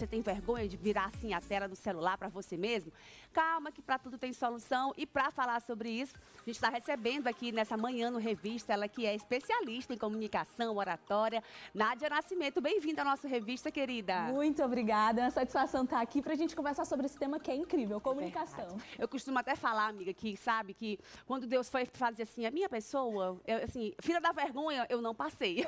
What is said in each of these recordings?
você tem vergonha de virar assim a tela do celular para você mesmo? Calma que para tudo tem solução. E para falar sobre isso, a gente está recebendo aqui nessa manhã no Revista, ela que é especialista em comunicação, oratória, Nádia Nascimento. Bem-vinda à nossa revista, querida. Muito obrigada, é uma satisfação estar aqui para a gente conversar sobre esse tema que é incrível, comunicação. Eu costumo até falar, amiga, que sabe que quando Deus foi fazer assim, a minha pessoa, assim, filha da vergonha, eu não passei.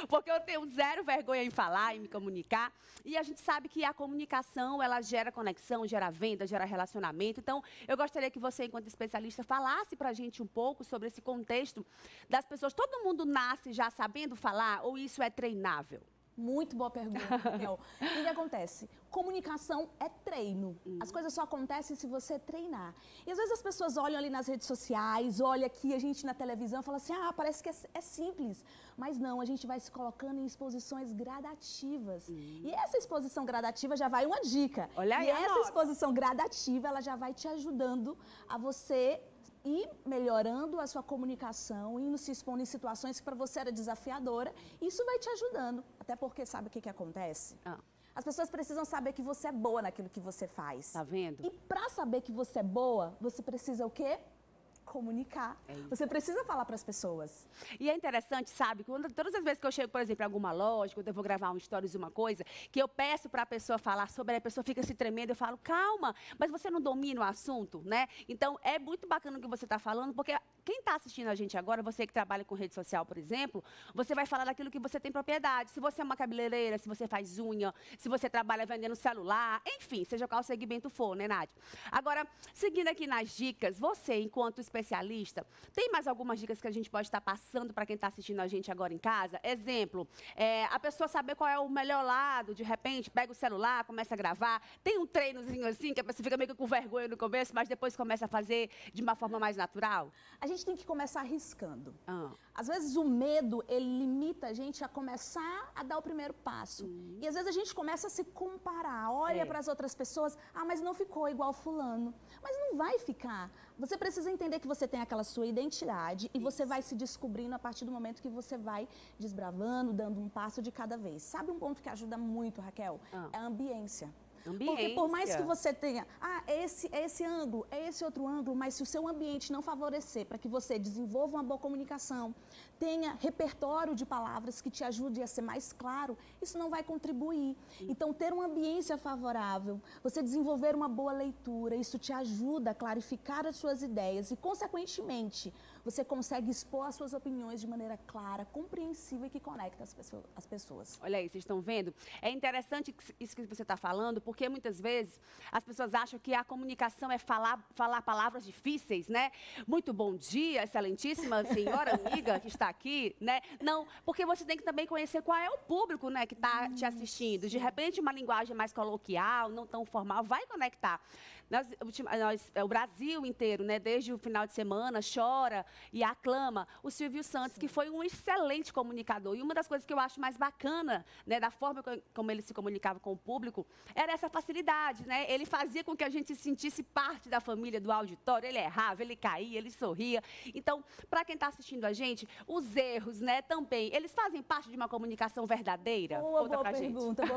Porque eu tenho zero vergonha em falar, em me comunicar. E a gente sabe que a comunicação, ela gera conexão, gera venda, gera relacionamento. Então, eu gostaria que você, enquanto especialista, falasse pra gente um pouco sobre esse contexto das pessoas. Todo mundo nasce já sabendo falar ou isso é treinável? Muito boa pergunta, Raquel. O que acontece? Comunicação é treino. As coisas só acontecem se você treinar. E às vezes as pessoas olham ali nas redes sociais, olham aqui a gente na televisão e falam assim, parece que é simples. Mas não, a gente vai se colocando em exposições gradativas. E essa exposição gradativa já vai uma dica. Olha aí, e essa exposição gradativa, ela já vai te ajudando a você ir melhorando a sua comunicação, indo se expondo em situações que para você era desafiadora. Isso vai te ajudando. Até porque sabe o que acontece? As pessoas precisam saber que você é boa naquilo que você faz. Tá vendo? E para saber que você é boa, você precisa o quê? Comunicar. Você precisa falar para as pessoas. E é interessante, sabe, todas as vezes que eu chego, por exemplo, em alguma loja, quando eu vou gravar um stories, uma coisa, que eu peço para a pessoa falar sobre, a pessoa fica se tremendo, eu falo, calma, mas você não domina o assunto, né? Então, é muito bacana o que você está falando, porque quem está assistindo a gente agora, você que trabalha com rede social, por exemplo, você vai falar daquilo que você tem propriedade. Se você é uma cabeleireira, se você faz unha, se você trabalha vendendo celular, enfim, seja qual segmento for, né, Nádia? Agora, seguindo aqui nas dicas, você, enquanto especialista, tem mais algumas dicas que a gente pode estar passando para quem está assistindo a gente agora em casa? Exemplo, a pessoa saber qual é o melhor lado, de repente, pega o celular, começa a gravar. Tem um treinozinho assim, que a pessoa fica meio que com vergonha no começo, mas depois começa a fazer de uma forma mais natural? A gente tem que começar arriscando. Às vezes o medo, ele limita a gente a começar a dar o primeiro passo. E às vezes a gente começa a se comparar, olha para as outras pessoas, mas não ficou igual fulano. Mas não vai ficar. Você precisa entender que você tem aquela sua identidade e você vai se descobrindo a partir do momento que você vai desbravando, dando um passo de cada vez. Sabe um ponto que ajuda muito, Raquel? É a ambiência. Porque por mais que você tenha, esse ângulo, esse outro ângulo, mas se o seu ambiente não favorecer para que você desenvolva uma boa comunicação, tenha repertório de palavras que te ajude a ser mais claro, isso não vai contribuir. Então, ter uma ambiência favorável, você desenvolver uma boa leitura, isso te ajuda a clarificar as suas ideias e, consequentemente, você consegue expor as suas opiniões de maneira clara, compreensível e que conecta as pessoas. Olha aí, vocês estão vendo? É interessante isso que você está falando, porque muitas vezes as pessoas acham que a comunicação é falar palavras difíceis, né? Muito bom dia, excelentíssima senhora amiga que está aqui, né? Não, porque você tem que também conhecer qual é o público, né, que está te assistindo. De repente, uma linguagem mais coloquial, não tão formal, vai conectar. O Brasil inteiro, né, desde o final de semana, chora e aclama o Silvio Santos, que foi um excelente comunicador. E uma das coisas que eu acho mais bacana, né, da forma como ele se comunicava com o público, era essa facilidade, né? Ele fazia com que a gente se sentisse parte da família, do auditório. Ele errava, ele caía, ele sorria. Então, para quem está assistindo a gente, os erros, né, também, eles fazem parte de uma comunicação verdadeira? Boa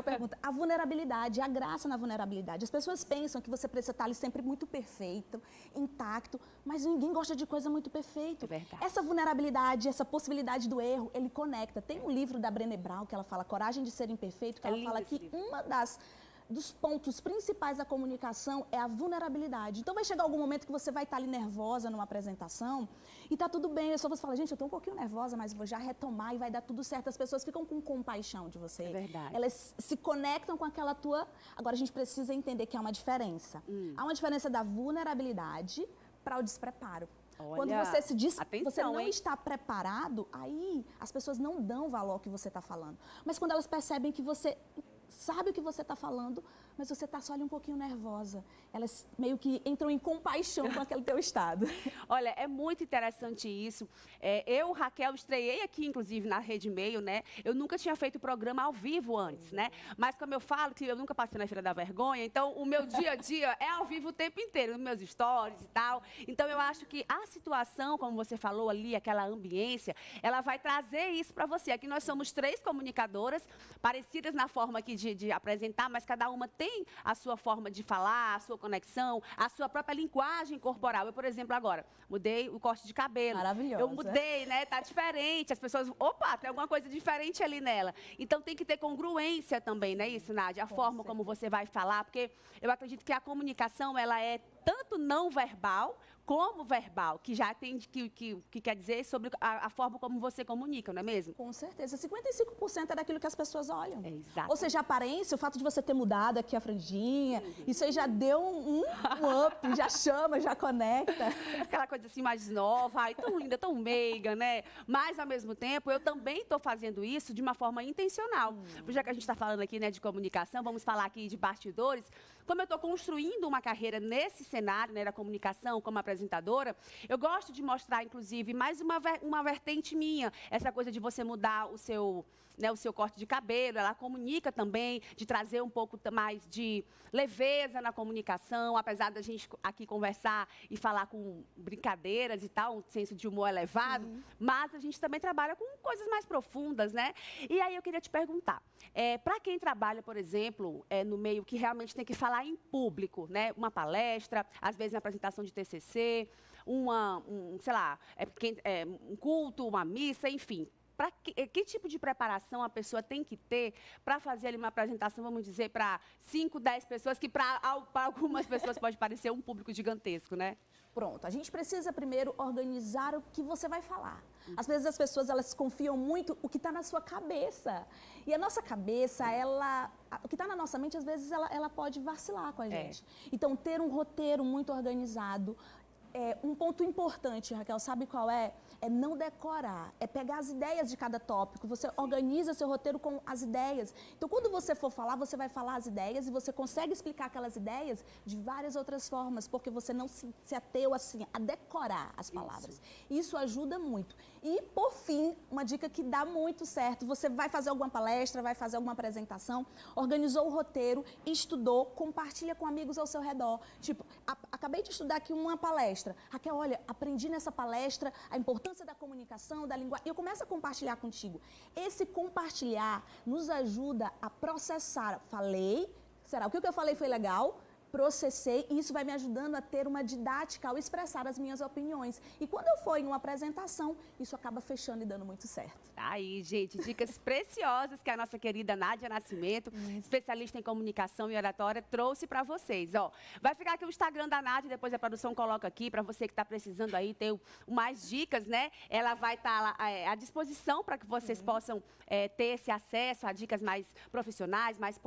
pergunta. A vulnerabilidade, a graça na vulnerabilidade. As pessoas pensam que você precisa estar ali sempre muito perfeito, intacto, mas ninguém gosta de coisa muito perfeita. É verdade. Essa vulnerabilidade, essa possibilidade do erro, ele conecta. Tem um livro da Brené Brown que ela fala Coragem de Ser Imperfeito, que ela fala que uma dos pontos principais da comunicação é a vulnerabilidade. Então vai chegar algum momento que você vai estar ali nervosa numa apresentação e tá tudo bem, é só você falar, gente, eu tô um pouquinho nervosa, mas vou já retomar e vai dar tudo certo. As pessoas ficam com compaixão de você. É verdade. Elas se conectam com aquela tua... Agora a gente precisa entender que há uma diferença. Há uma diferença da vulnerabilidade para o despreparo. Olha, quando você se diz, atenção, você não está preparado, aí as pessoas não dão valor ao que você está falando. Mas quando elas percebem que você sabe o que você está falando, mas você está só ali um pouquinho nervosa. Elas meio que entram em compaixão com aquele teu estado. Olha, é muito interessante isso. Eu, Raquel, estreiei aqui, inclusive, na Rede Meio, né? Eu nunca tinha feito programa ao vivo antes, né? Mas como eu falo, que eu nunca passei na Feira da Vergonha, então o meu dia a dia é ao vivo o tempo inteiro, nos meus stories e tal. Então eu acho que a situação, como você falou ali, aquela ambiência, ela vai trazer isso para você. Aqui nós somos 3 comunicadoras, parecidas na forma aqui de apresentar, mas cada uma tem a sua forma de falar, a sua conexão, a sua própria linguagem corporal. Eu, por exemplo, agora, mudei o corte de cabelo. Maravilhosa. Eu mudei, né? Tá diferente. As pessoas, opa, tem alguma coisa diferente ali nela. Então tem que ter congruência também, né? Isso, Nádia? A forma como você vai falar, porque eu acredito que a comunicação, ela é tanto não verbal como verbal, que já tem que quer dizer sobre a forma como você comunica, não é mesmo? Com certeza. 55% é daquilo que as pessoas olham. É, exato. Ou seja, a aparência, o fato de você ter mudado aqui a franjinha, isso aí já deu um up, já chama, já conecta. Aquela coisa assim mais nova, ai, tão linda, tão meiga, né? Mas, ao mesmo tempo, eu também estou fazendo isso de uma forma intencional. Já que a gente está falando aqui, né, de comunicação, vamos falar aqui de bastidores. Como eu estou construindo uma carreira nesse cenário, né, da comunicação, como apresentadora, eu gosto de mostrar, inclusive, mais uma vertente minha, essa coisa de você mudar o seu corte de cabelo, ela comunica também, de trazer um pouco mais de leveza na comunicação, apesar da gente aqui conversar e falar com brincadeiras e tal, um senso de humor elevado, mas a gente também trabalha com coisas mais profundas, né? E aí eu queria te perguntar, para quem trabalha, por exemplo, no meio que realmente tem que falar em público, né? Uma palestra, às vezes uma apresentação de TCC, sei lá, um culto, uma missa, enfim. Que tipo de preparação a pessoa tem que ter para fazer ali uma apresentação, vamos dizer, para 5, 10 pessoas, que para algumas pessoas pode parecer um público gigantesco, né? Pronto, a gente precisa primeiro organizar o que você vai falar. Às vezes as pessoas, elas confiam muito o que está na sua cabeça. E a nossa cabeça, o que está na nossa mente, às vezes ela pode vacilar com a gente. Então, ter um roteiro muito organizado. Um ponto importante, Raquel, sabe qual é? É não decorar, é pegar as ideias de cada tópico, você organiza seu roteiro com as ideias. Então, quando você for falar, você vai falar as ideias e você consegue explicar aquelas ideias de várias outras formas, porque você não se ateu assim, a decorar as palavras. Isso ajuda muito. E, por fim, uma dica que dá muito certo, você vai fazer alguma palestra, vai fazer alguma apresentação, organizou o roteiro, estudou, compartilha com amigos ao seu redor. Tipo, acabei de estudar aqui uma palestra. Raquel, olha, aprendi nessa palestra a importância da comunicação, da linguagem. E eu começo a compartilhar contigo. Esse compartilhar nos ajuda a processar. Falei, será? O que eu falei foi legal? Processei e isso vai me ajudando a ter uma didática ao expressar as minhas opiniões. E quando eu for em uma apresentação, isso acaba fechando e dando muito certo. Aí, gente, dicas preciosas que a nossa querida Nádia Nascimento, especialista em comunicação e oratória, trouxe para vocês. Ó, vai ficar aqui o Instagram da Nádia, depois a produção coloca aqui para você que está precisando aí ter mais dicas, né? Ela vai estar à disposição para que vocês possam ter esse acesso a dicas mais profissionais, mais